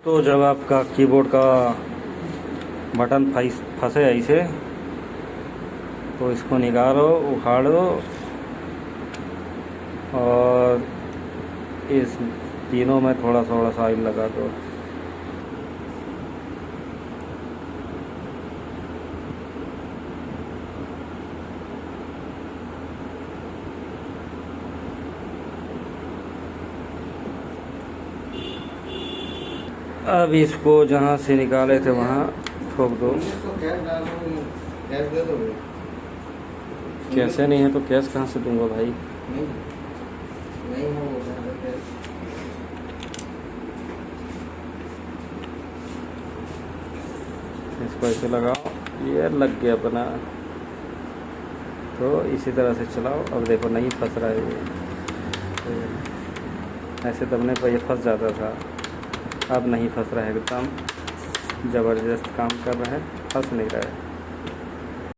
तो जब आपका कीबोर्ड का बटन फंसे ऐसे तो इसको निकालो, उखाड़ो और इस तीनों में थोड़ा थोड़ा सा ऑयल लगा दो। अब इसको जहाँ से निकाले थे वहाँ ठोक दो। कैसे नहीं है तो कैश कहाँ से दूंगा भाई। इसको ऐसे लगाओ, ये लग गया अपना। तो इसी तरह से चलाओ। अब देखो नहीं फंस रहा है ये। ऐसे दबने पर ये फंस जाता था, अब नहीं फंस रहा है, एकदम ज़बरदस्त काम कर रहा है, फंस नहीं रहा है।